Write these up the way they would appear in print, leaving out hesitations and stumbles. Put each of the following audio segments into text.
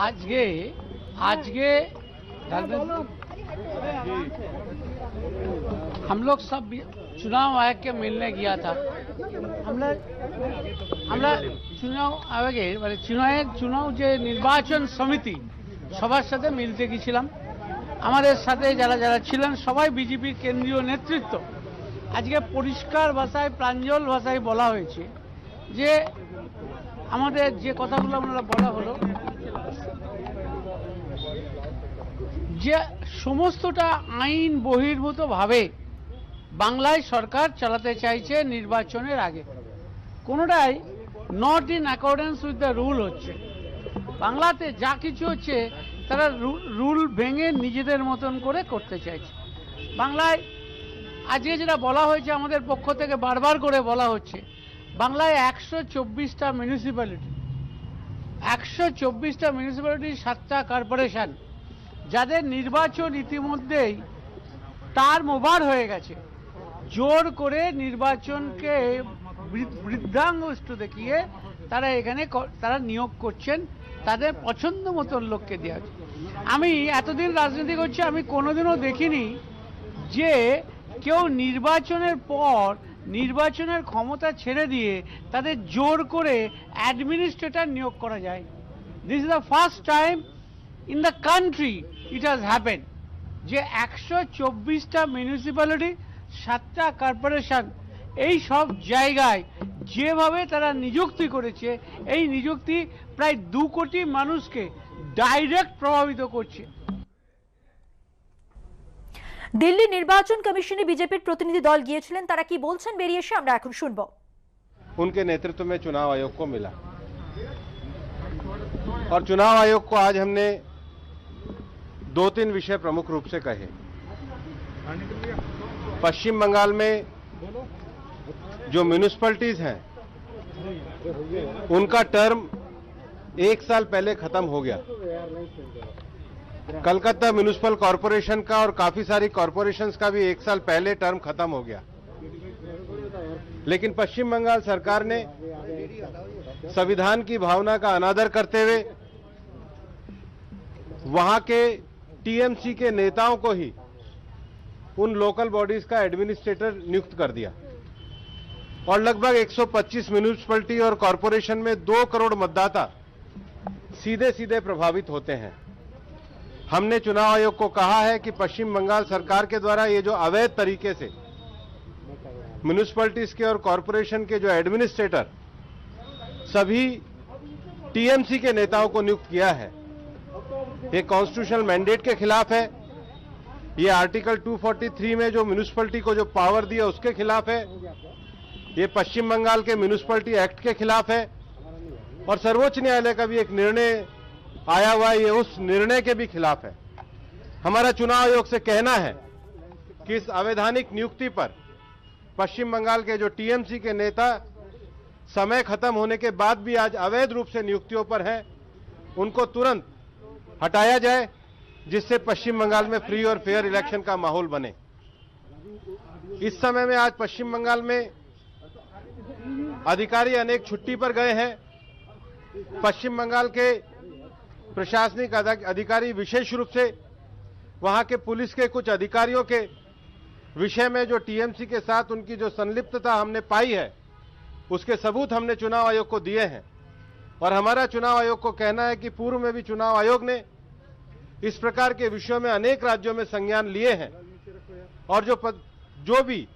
আজকে আজকে हम लोग सब चुनाव आयोग के मिलने गया था। আমরা চুনাव আয়োগের মানে চুনাव যে নির্বাচন সমিতি সবার সাথে মিলতে গিয়েছিলাম। আমাদের সাথে যারা যারা ছিলেন সবাই বিজেপির কেন্দ্রীয় নেতৃত্ব। আজকে পরিষ্কার ভাষায় প্রাঞ্জল ভাষায় বলা হয়েছে যে আমাদের যে কথাগুলো আমরা বলা হলো যে সমস্তটা আইন বহির্ভূতভাবে বাংলায় সরকার চালাতে চাইছে নির্বাচনের আগে, কোনোটাই not in accordance with the rule হচ্ছে। বাংলাতে যা কিছু হচ্ছে তারা রুল ভেঙে নিজেদের মতন করে করতে চাইছে। বাংলায় আজকে যেটা বলা হয়েছে আমাদের পক্ষ থেকে বারবার করে বলা হচ্ছে, বাংলায় 124টা মিউনিসিপ্যালিটি 7টা কর্পোরেশন যাদের নির্বাচন ইতিমধ্যেই টার্ম ওভার হয়ে গেছে, জোর করে নির্বাচনকে বৃদ্ধাঙ্গুষ্ঠ দেখিয়ে তারা এখানে তারা নিয়োগ করছেন, তাদের পছন্দ মতন লোককে দেওয়া হচ্ছে। আমি এতদিন রাজনীতি করছি, আমি কোনোদিনও দেখিনি যে কেউ নির্বাচনের পর নির্বাচনের ক্ষমতা ছেড়ে দিয়ে তাদের জোর করে অ্যাডমিনিস্ট্রেটর নিয়োগ করা যায়। This is the first time in the country it has happen যে 124টা মিউনিসিপ্যালিটি 7টা কর্পোরেশন এই সব জায়গায় যেভাবে তারা নিযুক্তি করেছে, এই নিযুক্তি প্রায় 2 কোটি মানুষকে ডাইরেক্ট প্রভাবিত করছে। দিল্লি নির্বাচন কমিশনে বিজেপির প্রতিনিধি দল গিয়েছিলেন, তারা কি বলছেন বেরিয়ে এসে আমরা এখন শুনবো। उनके नेतृत्व में चुनाव आयोग को मिला और चुनाव आयोग को आज हमने 2-3 विषय प्रमुख रूप से कहे। पश्चिम बंगाल में जो म्यूनिसिपैलिटीज हैं उनका टर्म 1 साल पहले खत्म हो गया। कलकत्ता म्यूनिसिपल कॉरपोरेशन का और काफी सारी कॉरपोरेशंस का भी 1 साल पहले टर्म खत्म हो गया। लेकिन पश्चिम बंगाल सरकार ने संविधान की भावना का अनादर करते हुए वहां के टीएमसी के नेताओं को ही उन लोकल बॉडीज का एडमिनिस्ट्रेटर नियुक्त कर दिया और लगभग 125 म्यूनिसिपैलिटी और कॉरपोरेशन में 2 करोड़ मतदाता सीधे सीधे प्रभावित होते हैं। हमने चुनाव आयोग को कहा है कि पश्चिम बंगाल सरकार के द्वारा ये जो अवैध तरीके से म्यूनिसिपैलिटीज के और कॉरपोरेशन के जो एडमिनिस्ट्रेटर सभी टीएमसी के नेताओं को नियुक्त किया है, ये कॉन्स्टिट्यूशनल मैंडेट के खिलाफ है, ये आर्टिकल 243 में जो म्यूनिसिपैलिटी को जो पावर दिया उसके खिलाफ है, ये पश्चिम बंगाल के म्यूनिसिपैलिटी एक्ट के खिलाफ है और सर्वोच्च न्यायालय का भी एक निर्णय आया हुआ है, ये उस निर्णय के भी खिलाफ है। हमारा चुनाव आयोग से कहना है कि इस अवैधानिक नियुक्ति पर पश्चिम बंगाल के जो टीएमसी के नेता समय खत्म होने के बाद भी आज अवैध रूप से नियुक्तियों पर हैं, उनको तुरंत हटाया जाए, जिससे पश्चिम बंगाल में फ्री और फेयर इलेक्शन का माहौल बने। इस समय में आज पश्चिम बंगाल में अधिकारी अनेक छुट्टी पर गए हैं। पश्चिम बंगाल के प्रशासनिक अधिकारी विशेष रूप से वहां के पुलिस के कुछ अधिकारियों के विषय में जो टीएमसी के साथ उनकी जो संलिप्तता हमने पाई है, उसके सबूत हमने चुनाव आयोग को दिए हैं और हमारा चुनाव आयोग को कहना है कि पूर्व में भी चुनाव आयोग ने इस प्रकार के विषयों में अनेक राज्यों में संज्ञान लिए हैं और जो भी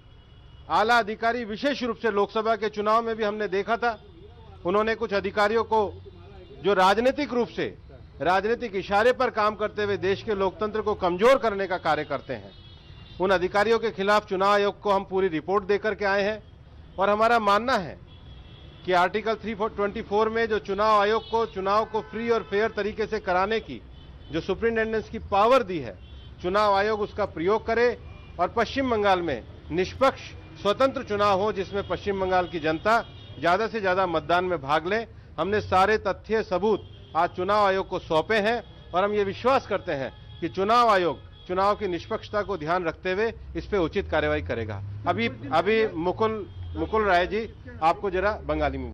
आला अधिकारी विशेष रूप से लोकसभा के चुनाव में भी हमने देखा था, उन्होंने कुछ अधिकारियों को जो राजनीतिक रूप से राजनीतिक इशारे पर काम करते हुए देश के लोकतंत्र को कमजोर करने का कार्य करते हैं, उन अधिकारियों के खिलाफ चुनाव आयोग को हम पूरी रिपोर्ट देकर के आए हैं और हमारा मानना है कि आर्टिकल 324 में जो चुनाव आयोग को चुनाव को फ्री और फेयर तरीके से कराने की जो सुप्रिंटेंडेंस की पावर दी है, चुनाव आयोग उसका प्रयोग करे और पश्चिम बंगाल में निष्पक्ष स्वतंत्र चुनाव हो, जिसमें पश्चिम बंगाल की जनता ज्यादा से ज्यादा मतदान में भाग ले। हमने सारे तथ्य सबूत आज चुनाव आयोग को सौंपे हैं और हम ये विश्वास करते हैं कि चुनाव आयोग चुनाव की निष्पक्षता को ध्यान रखते हुए इस पे उचित कार्रवाई करेगा। अभी मुकुल राय जी आपको जरा बंगाली में